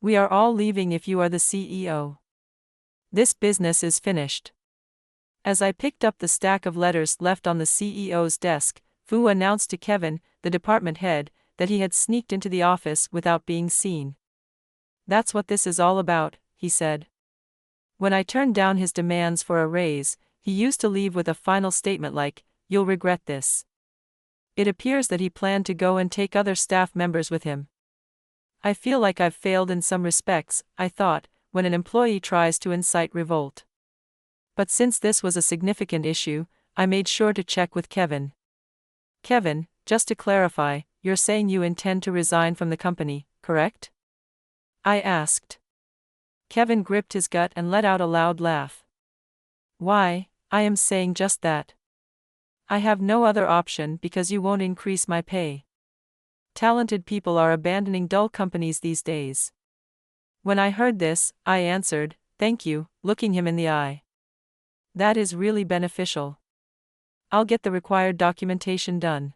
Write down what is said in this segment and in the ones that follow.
We are all leaving if you are the CEO. This business is finished. As I picked up the stack of letters left on the CEO's desk, Fu announced to Kevin, the department head, that he had sneaked into the office without being seen. That's what this is all about, he said. When I turned down his demands for a raise, he used to leave with a final statement like, "You'll regret this." It appears that he planned to go and take other staff members with him. I feel like I've failed in some respects, I thought, when an employee tries to incite revolt. But since this was a significant issue, I made sure to check with Kevin. Kevin, just to clarify, you're saying you intend to resign from the company, correct? I asked. Kevin gripped his gut and let out a loud laugh. Why, I am saying just that. I have no other option because you won't increase my pay. Talented people are abandoning dull companies these days. When I heard this, I answered, "Thank you," looking him in the eye. That is really beneficial. I'll get the required documentation done.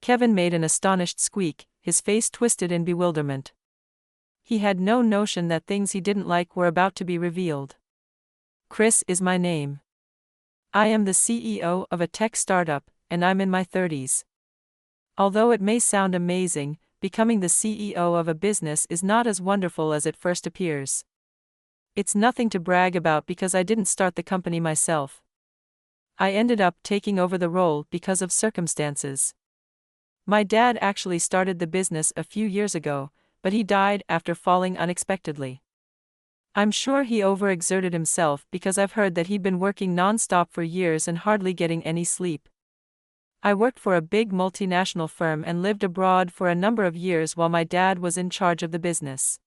Kevin made an astonished squeak, his face twisted in bewilderment. He had no notion that things he didn't like were about to be revealed. Chris is my name. I am the CEO of a tech startup, and I'm in my 30s. Although it may sound amazing, becoming the CEO of a business is not as wonderful as it first appears. It's nothing to brag about because I didn't start the company myself. I ended up taking over the role because of circumstances. My dad actually started the business a few years ago, but he died after falling unexpectedly. I'm sure he overexerted himself because I've heard that he'd been working non-stop for years and hardly getting any sleep. I worked for a big multinational firm and lived abroad for a number of years while my dad was in charge of the business.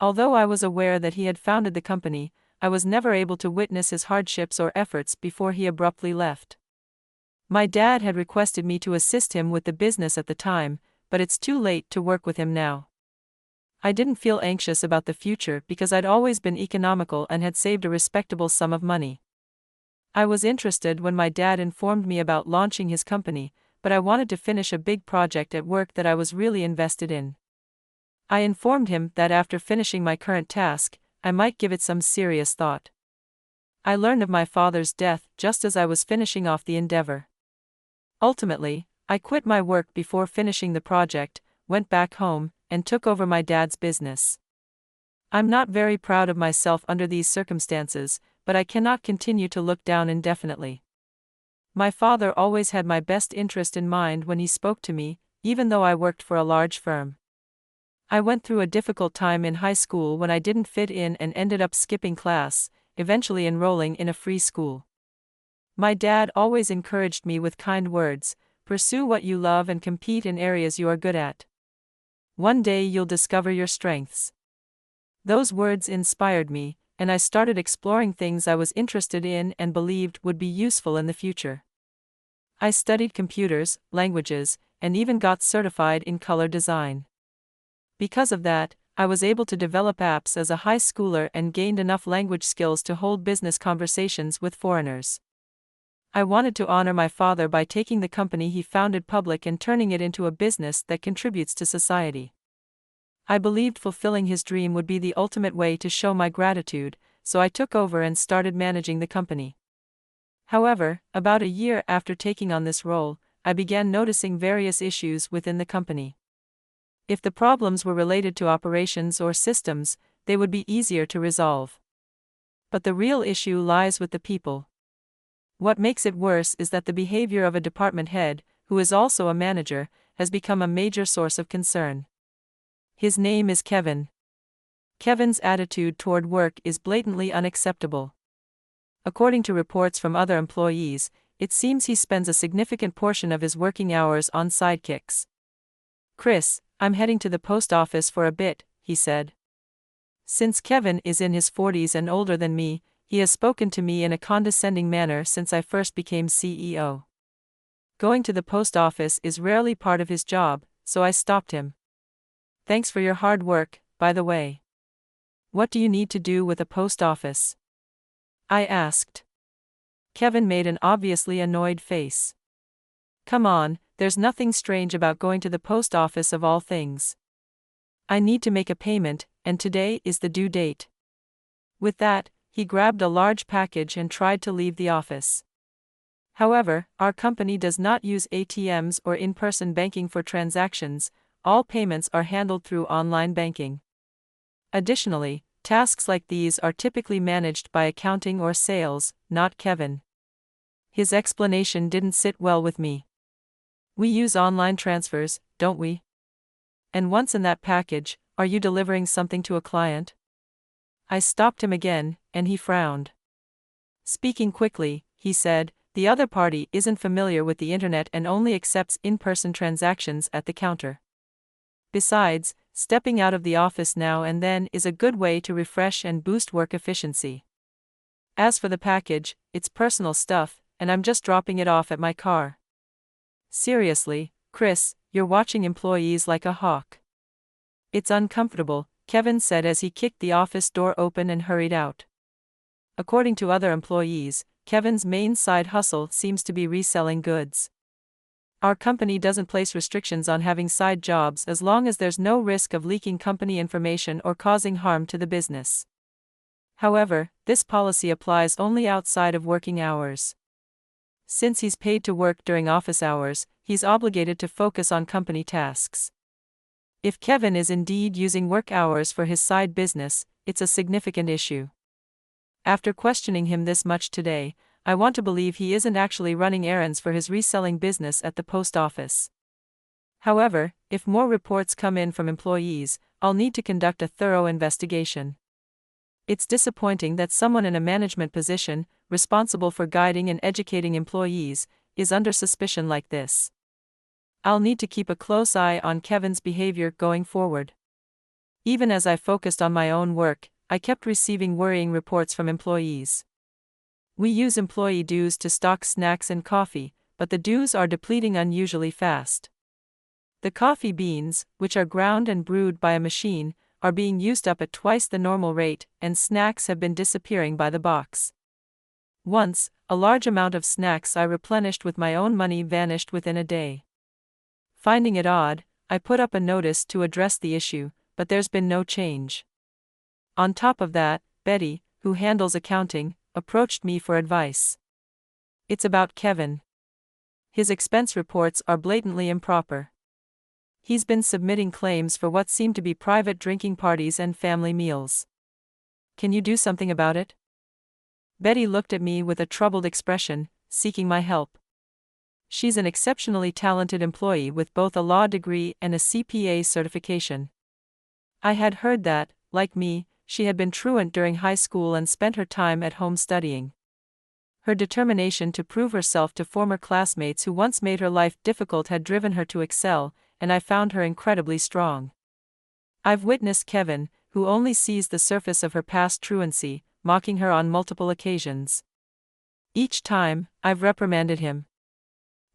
Although I was aware that he had founded the company, I was never able to witness his hardships or efforts before he abruptly left. My dad had requested me to assist him with the business at the time, but it's too late to work with him now. I didn't feel anxious about the future because I'd always been economical and had saved a respectable sum of money. I was interested when my dad informed me about launching his company, but I wanted to finish a big project at work that I was really invested in. I informed him that after finishing my current task, I might give it some serious thought. I learned of my father's death just as I was finishing off the endeavor. Ultimately, I quit my work before finishing the project, went back home, and took over my dad's business. I'm not very proud of myself under these circumstances, but I cannot continue to look down indefinitely. My father always had my best interest in mind when he spoke to me, even though I worked for a large firm. I went through a difficult time in high school when I didn't fit in and ended up skipping class, eventually enrolling in a free school. My dad always encouraged me with kind words, "Pursue what you love and compete in areas you are good at. One day you'll discover your strengths." Those words inspired me, and I started exploring things I was interested in and believed would be useful in the future. I studied computers, languages, and even got certified in color design. Because of that, I was able to develop apps as a high schooler and gained enough language skills to hold business conversations with foreigners. I wanted to honor my father by taking the company he founded public and turning it into a business that contributes to society. I believed fulfilling his dream would be the ultimate way to show my gratitude, so I took over and started managing the company. However, about a year after taking on this role, I began noticing various issues within the company. If the problems were related to operations or systems, they would be easier to resolve. But the real issue lies with the people. What makes it worse is that the behavior of a department head, who is also a manager, has become a major source of concern. His name is Kevin. Kevin's attitude toward work is blatantly unacceptable. According to reports from other employees, it seems he spends a significant portion of his working hours on sidekicks. "Chris, I'm heading to the post office for a bit," he said. Since Kevin is in his 40s and older than me, he has spoken to me in a condescending manner since I first became CEO. Going to the post office is rarely part of his job, so I stopped him. "Thanks for your hard work, by the way. What do you need to do with a post office?" I asked. Kevin made an obviously annoyed face. "Come on, there's nothing strange about going to the post office of all things. I need to make a payment, and today is the due date." With that, he grabbed a large package and tried to leave the office. However, our company does not use ATMs or in-person banking for transactions. All payments are handled through online banking. Additionally, tasks like these are typically managed by accounting or sales, not Kevin. His explanation didn't sit well with me. "We use online transfers, don't we? And once in that package, are you delivering something to a client?" I stopped him again, and he frowned. Speaking quickly, he said, "The other party isn't familiar with the internet and only accepts in-person transactions at the counter. Besides, stepping out of the office now and then is a good way to refresh and boost work efficiency. As for the package, it's personal stuff, and I'm just dropping it off at my car." "Seriously, Chris, you're watching employees like a hawk." "It's uncomfortable," Kevin said as he kicked the office door open and hurried out. According to other employees, Kevin's main side hustle seems to be reselling goods. "Our company doesn't place restrictions on having side jobs as long as there's no risk of leaking company information or causing harm to the business. However, this policy applies only outside of working hours. Since he's paid to work during office hours, he's obligated to focus on company tasks. If Kevin is indeed using work hours for his side business, it's a significant issue. After questioning him this much today, I want to believe he isn't actually running errands for his reselling business at the post office. However, if more reports come in from employees, I'll need to conduct a thorough investigation. It's disappointing that someone in a management position, responsible for guiding and educating employees, is under suspicion like this. I'll need to keep a close eye on Kevin's behavior going forward." Even as I focused on my own work, I kept receiving worrying reports from employees. "We use employee dues to stock snacks and coffee, but the dues are depleting unusually fast. The coffee beans, which are ground and brewed by a machine, are being used up at twice the normal rate, and snacks have been disappearing by the box. Once, a large amount of snacks I replenished with my own money vanished within a day. Finding it odd, I put up a notice to address the issue, but there's been no change. On top of that, Betty, who handles accounting, approached me for advice. It's about Kevin. His expense reports are blatantly improper. He's been submitting claims for what seem to be private drinking parties and family meals. Can you do something about it?" Betty looked at me with a troubled expression, seeking my help. She's an exceptionally talented employee with both a law degree and a CPA certification. I had heard that, like me, she had been truant during high school and spent her time at home studying. Her determination to prove herself to former classmates who once made her life difficult had driven her to excel, and I found her incredibly strong. I've witnessed Kevin, who only sees the surface of her past truancy, mocking her on multiple occasions. Each time, I've reprimanded him.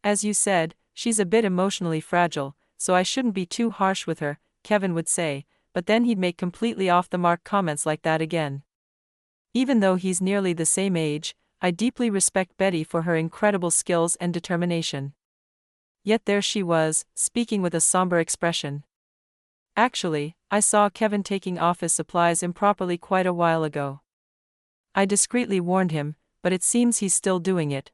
"As you said, she's a bit emotionally fragile, so I shouldn't be too harsh with her," Kevin would say, but then he'd make completely off-the-mark comments like that again. Even though he's nearly the same age, I deeply respect Betty for her incredible skills and determination. Yet there she was, speaking with a somber expression. "Actually, I saw Kevin taking office supplies improperly quite a while ago. I discreetly warned him, but it seems he's still doing it."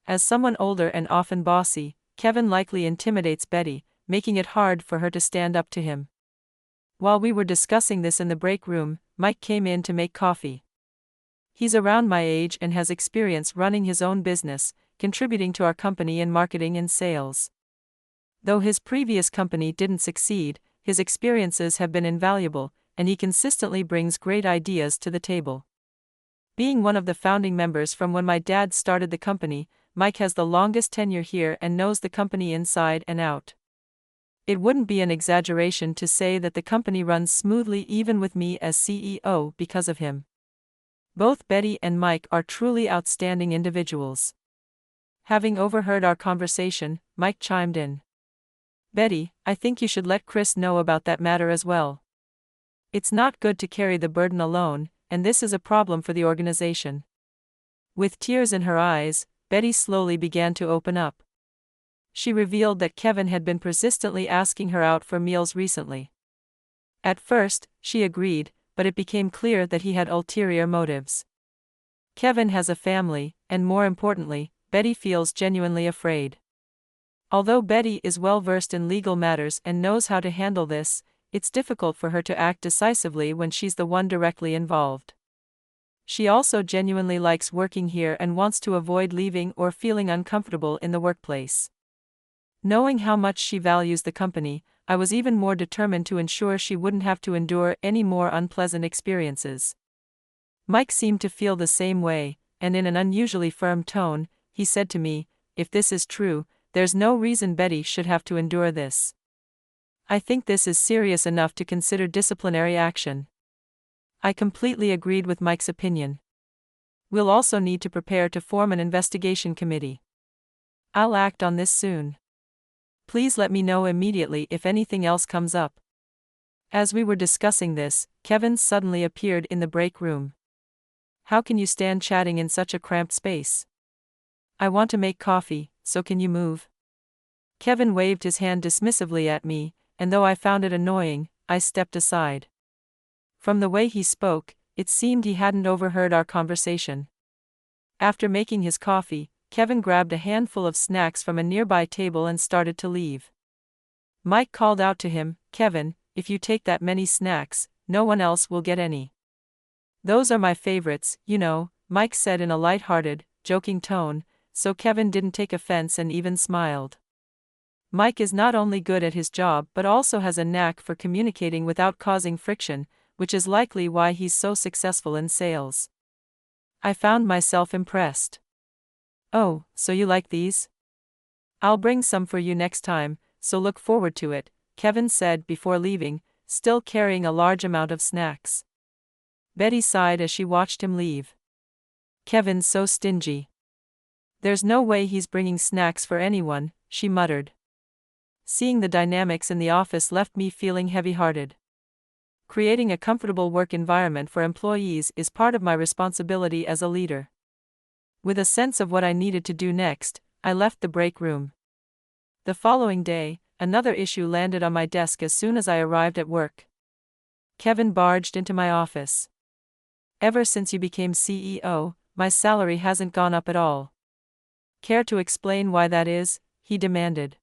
As someone older and often bossy, Kevin likely intimidates Betty, making it hard for her to stand up to him. While we were discussing this in the break room, Mike came in to make coffee. He's around my age and has experience running his own business, contributing to our company in marketing and sales. Though his previous company didn't succeed, his experiences have been invaluable, and he consistently brings great ideas to the table. Being one of the founding members from when my dad started the company, Mike has the longest tenure here and knows the company inside and out. It wouldn't be an exaggeration to say that the company runs smoothly even with me as CEO because of him. Both Betty and Mike are truly outstanding individuals. Having overheard our conversation, Mike chimed in. "Betty, I think you should let Chris know about that matter as well. It's not good to carry the burden alone, and this is a problem for the organization." With tears in her eyes, Betty slowly began to open up. She revealed that Kevin had been persistently asking her out for meals recently. At first, she agreed, but it became clear that he had ulterior motives. Kevin has a family, and more importantly, Betty feels genuinely afraid. Although Betty is well versed in legal matters and knows how to handle this, it's difficult for her to act decisively when she's the one directly involved. She also genuinely likes working here and wants to avoid leaving or feeling uncomfortable in the workplace. Knowing how much she values the company, I was even more determined to ensure she wouldn't have to endure any more unpleasant experiences. Mike seemed to feel the same way, and in an unusually firm tone, he said to me, "If this is true, there's no reason Betty should have to endure this. I think this is serious enough to consider disciplinary action." I completely agreed with Mike's opinion. We'll also need to prepare to form an investigation committee. I'll act on this soon. Please let me know immediately if anything else comes up. As we were discussing this, Kevin suddenly appeared in the break room. "How can you stand chatting in such a cramped space? I want to make coffee, so can you move?" Kevin waved his hand dismissively at me, and though I found it annoying, I stepped aside. From the way he spoke, it seemed he hadn't overheard our conversation. After making his coffee, Kevin grabbed a handful of snacks from a nearby table and started to leave. Mike called out to him, "Kevin, if you take that many snacks, no one else will get any." "Those are my favorites, you know," Mike said in a light-hearted, joking tone, so Kevin didn't take offense and even smiled. Mike is not only good at his job but also has a knack for communicating without causing friction, which is likely why he's so successful in sales. I found myself impressed. "Oh, so you like these? I'll bring some for you next time, so look forward to it," Kevin said before leaving, still carrying a large amount of snacks. Betty sighed as she watched him leave. "Kevin's so stingy. There's no way he's bringing snacks for anyone," she muttered. Seeing the dynamics in the office left me feeling heavy-hearted. Creating a comfortable work environment for employees is part of my responsibility as a leader. With a sense of what I needed to do next, I left the break room. The following day, another issue landed on my desk as soon as I arrived at work. Kevin barged into my office. "Ever since you became CEO, my salary hasn't gone up at all. Care to explain why that is?" he demanded.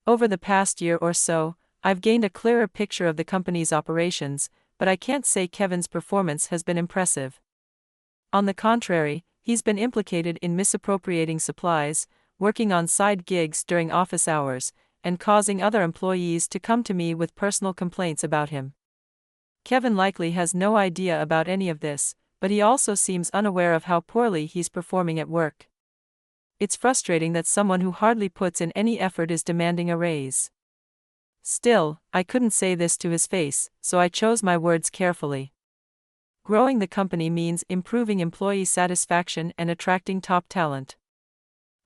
"Over the past year or so, I've gained a clearer picture of the company's operations, but I can't say Kevin's performance has been impressive. On the contrary, he's been implicated in misappropriating supplies, working on side gigs during office hours, and causing other employees to come to me with personal complaints about him. Kevin likely has no idea about any of this, but he also seems unaware of how poorly he's performing at work. It's frustrating that someone who hardly puts in any effort is demanding a raise." Still, I couldn't say this to his face, so I chose my words carefully. Growing the company means improving employee satisfaction and attracting top talent.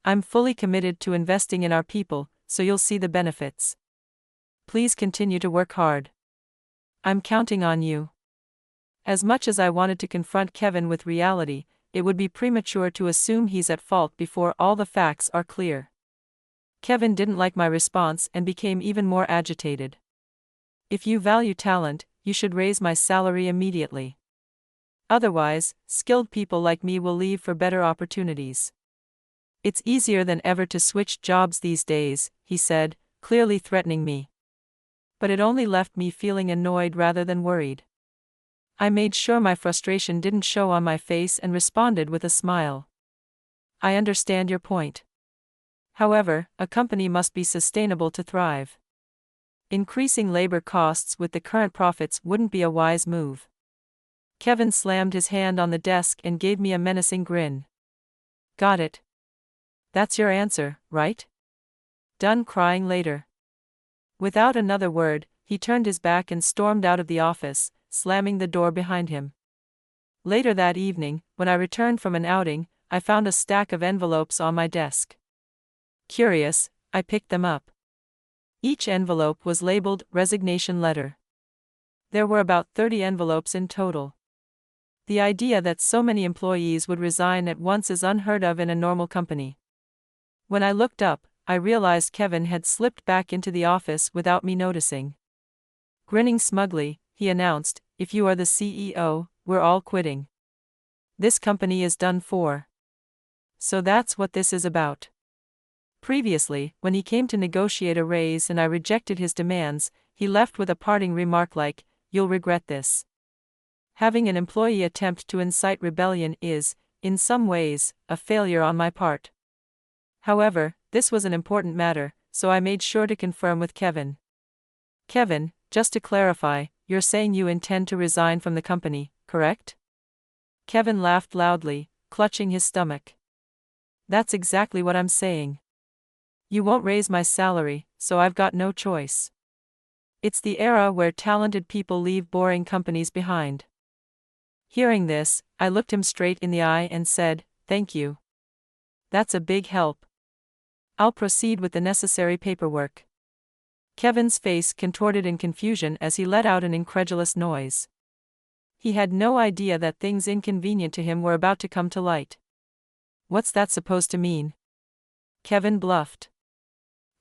I'm fully committed to investing in our people, so you'll see the benefits. Please continue to work hard. I'm counting on you. As much as I wanted to confront Kevin with reality, it would be premature to assume he's at fault before all the facts are clear. Kevin didn't like my response and became even more agitated. "If you value talent, you should raise my salary immediately. Otherwise, skilled people like me will leave for better opportunities. It's easier than ever to switch jobs these days," he said, clearly threatening me. But it only left me feeling annoyed rather than worried. I made sure my frustration didn't show on my face and responded with a smile. "I understand your point. However, a company must be sustainable to thrive. Increasing labor costs with the current profits wouldn't be a wise move." Kevin slammed his hand on the desk and gave me a menacing grin. "Got it. That's your answer, right? Done crying later." Without another word, he turned his back and stormed out of the office, slamming the door behind him. Later that evening, when I returned from an outing, I found a stack of envelopes on my desk. Curious, I picked them up. Each envelope was labeled "resignation letter." There were about 30 envelopes in total. The idea that so many employees would resign at once is unheard of in a normal company. When I looked up, I realized Kevin had slipped back into the office without me noticing. Grinning smugly, he announced, "If you are the CEO, we're all quitting. This company is done for." So that's what this is about. Previously, when he came to negotiate a raise and I rejected his demands, he left with a parting remark like, "You'll regret this." Having an employee attempt to incite rebellion is, in some ways, a failure on my part. However, this was an important matter, so I made sure to confirm with Kevin. "Kevin, just to clarify, you're saying you intend to resign from the company, correct?" Kevin laughed loudly, clutching his stomach. "That's exactly what I'm saying. You won't raise my salary, so I've got no choice. It's the era where talented people leave boring companies behind." Hearing this, I looked him straight in the eye and said, "Thank you. That's a big help. I'll proceed with the necessary paperwork." Kevin's face contorted in confusion as he let out an incredulous noise. He had no idea that things inconvenient to him were about to come to light. "What's that supposed to mean?" Kevin bluffed.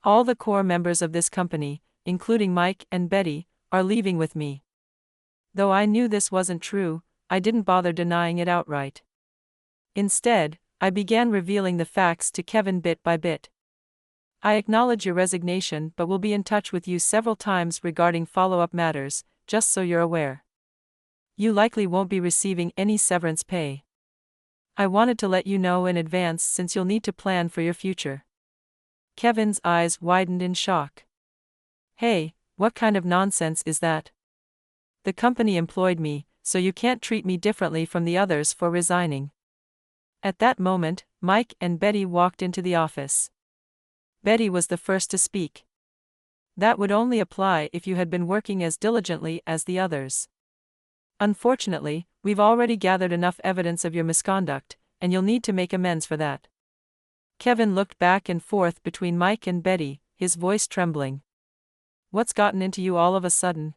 "All the core members of this company, including Mike and Betty, are leaving with me." Though I knew this wasn't true, I didn't bother denying it outright. Instead, I began revealing the facts to Kevin bit by bit. "I acknowledge your resignation but will be in touch with you several times regarding follow-up matters, just so you're aware. You likely won't be receiving any severance pay. I wanted to let you know in advance since you'll need to plan for your future." Kevin's eyes widened in shock. "Hey, what kind of nonsense is that? The company employed me, so you can't treat me differently from the others for resigning." At that moment, Mike and Betty walked into the office. Betty was the first to speak. "That would only apply if you had been working as diligently as the others. Unfortunately, we've already gathered enough evidence of your misconduct, and you'll need to make amends for that." Kevin looked back and forth between Mike and Betty, his voice trembling. "What's gotten into you all of a sudden?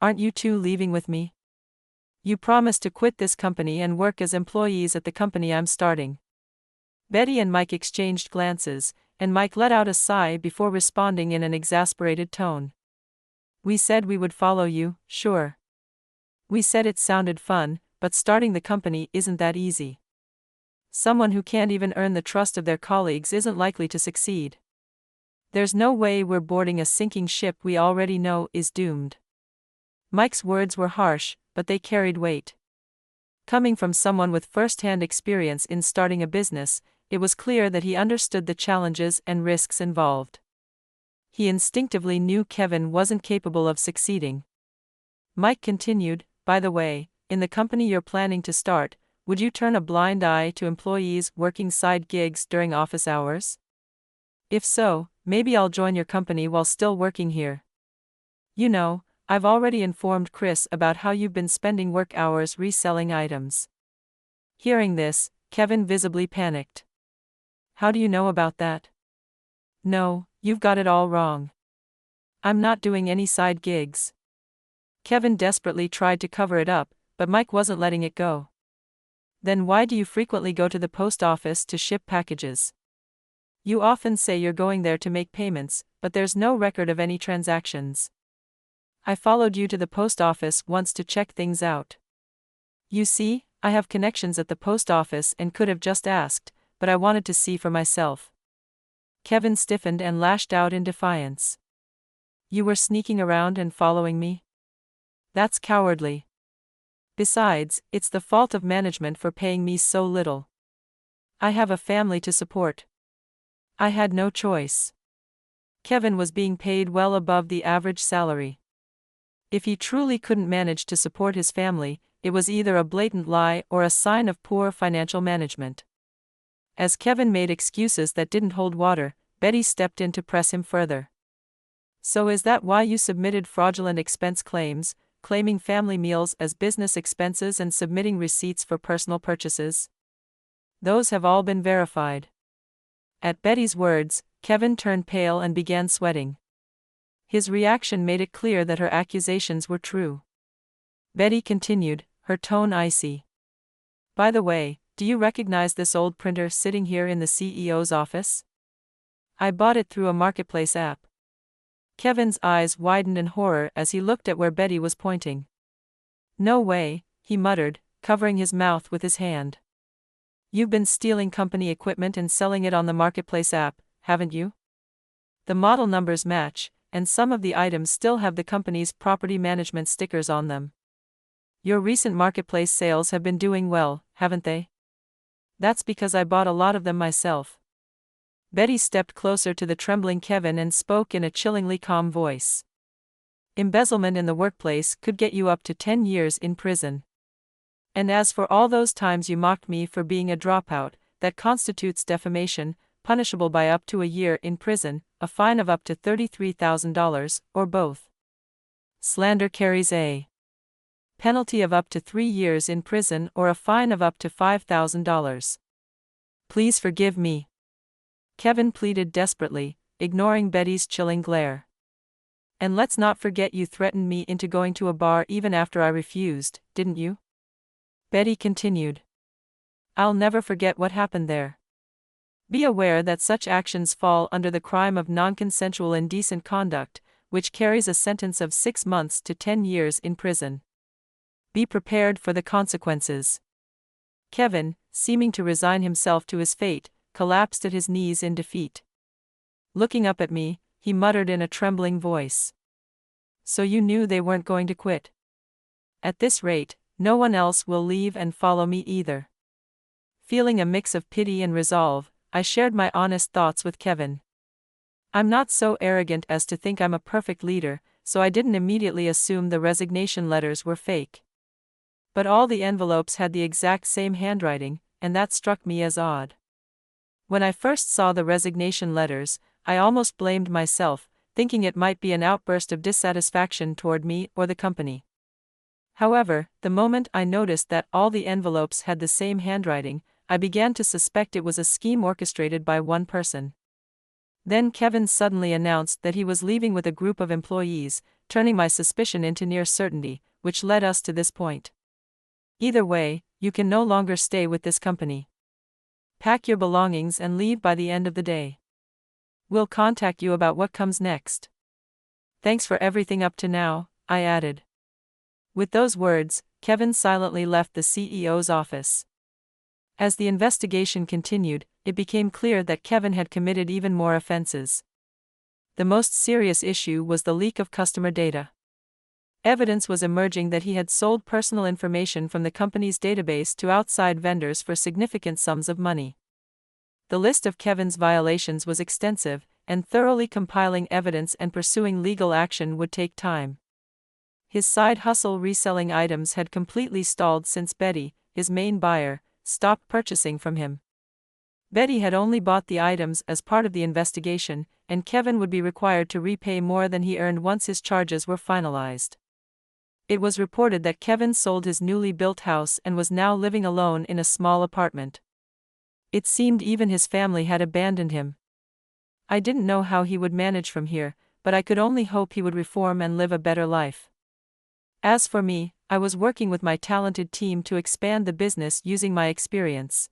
Aren't you two leaving with me? You promised to quit this company and work as employees at the company I'm starting." Betty and Mike exchanged glances, and Mike let out a sigh before responding in an exasperated tone. "We said we would follow you, sure. We said it sounded fun, but starting the company isn't that easy. Someone who can't even earn the trust of their colleagues isn't likely to succeed. There's no way we're boarding a sinking ship we already know is doomed." Mike's words were harsh, but they carried weight. Coming from someone with first-hand experience in starting a business, it was clear that he understood the challenges and risks involved. He instinctively knew Kevin wasn't capable of succeeding. Mike continued, "By the way, in the company you're planning to start, would you turn a blind eye to employees working side gigs during office hours? If so, maybe I'll join your company while still working here. You know, I've already informed Chris about how you've been spending work hours reselling items." Hearing this, Kevin visibly panicked. "How do you know about that?" "No, you've got it all wrong. I'm not doing any side gigs." Kevin desperately tried to cover it up, but Mike wasn't letting it go. "Then why do you frequently go to the post office to ship packages? You often say you're going there to make payments, but there's no record of any transactions. I followed you to the post office once to check things out. You see, I have connections at the post office and could have just asked, but I wanted to see for myself." Kevin stiffened and lashed out in defiance. "You were sneaking around and following me? That's cowardly. Besides, it's the fault of management for paying me so little. I have a family to support. I had no choice." Kevin was being paid well above the average salary. If he truly couldn't manage to support his family, it was either a blatant lie or a sign of poor financial management. As Kevin made excuses that didn't hold water, Betty stepped in to press him further. "So is that why you submitted fraudulent expense claims, claiming family meals as business expenses and submitting receipts for personal purchases? Those have all been verified." At Betty's words, Kevin turned pale and began sweating. His reaction made it clear that her accusations were true. Betty continued, her tone icy. "By the way, do you recognize this old printer sitting here in the CEO's office? I bought it through a marketplace app. Kevin's eyes widened in horror as he looked at where Betty was pointing. "No way," he muttered, covering his mouth with his hand. "You've been stealing company equipment and selling it on the Marketplace app, haven't you? The model numbers match, and some of the items still have the company's property management stickers on them. Your recent Marketplace sales have been doing well, haven't they?" "That's because I bought a lot of them myself." Betty stepped closer to the trembling Kevin and spoke in a chillingly calm voice. "Embezzlement in the workplace could get you up to 10 years in prison. And as for all those times you mocked me for being a dropout, that constitutes defamation, punishable by up to a year in prison, a fine of up to $33,000, or both. Slander carries a penalty of up to 3 years in prison or a fine of up to $5,000. Please forgive me," Kevin pleaded desperately, ignoring Betty's chilling glare. "And let's not forget you threatened me into going to a bar even after I refused, didn't you?" Betty continued. "I'll never forget what happened there. Be aware that such actions fall under the crime of non-consensual indecent conduct, which carries a sentence of 6 months to 10 years in prison. Be prepared for the consequences." Kevin, seeming to resign himself to his fate, collapsed at his knees in defeat. Looking up at me, he muttered in a trembling voice. "So you knew they weren't going to quit? At this rate, no one else will leave and follow me either." Feeling a mix of pity and resolve, I shared my honest thoughts with Kevin. "I'm not so arrogant as to think I'm a perfect leader, so I didn't immediately assume the resignation letters were fake. But all the envelopes had the exact same handwriting, and that struck me as odd. When I first saw the resignation letters, I almost blamed myself, thinking it might be an outburst of dissatisfaction toward me or the company. However, the moment I noticed that all the envelopes had the same handwriting, I began to suspect it was a scheme orchestrated by one person. Then Kevin suddenly announced that he was leaving with a group of employees, turning my suspicion into near certainty, which led us to this point. Either way, you can no longer stay with this company. Pack your belongings and leave by the end of the day. We'll contact you about what comes next. Thanks for everything up to now," I added. With those words, Kevin silently left the CEO's office. As the investigation continued, it became clear that Kevin had committed even more offenses. The most serious issue was the leak of customer data. Evidence was emerging that he had sold personal information from the company's database to outside vendors for significant sums of money. The list of Kevin's violations was extensive, and thoroughly compiling evidence and pursuing legal action would take time. His side hustle reselling items had completely stalled since Betty, his main buyer, stopped purchasing from him. Betty had only bought the items as part of the investigation, and Kevin would be required to repay more than he earned once his charges were finalized. It was reported that Kevin sold his newly built house and was now living alone in a small apartment. It seemed even his family had abandoned him. I didn't know how he would manage from here, but I could only hope he would reform and live a better life. As for me, I was working with my talented team to expand the business using my experience.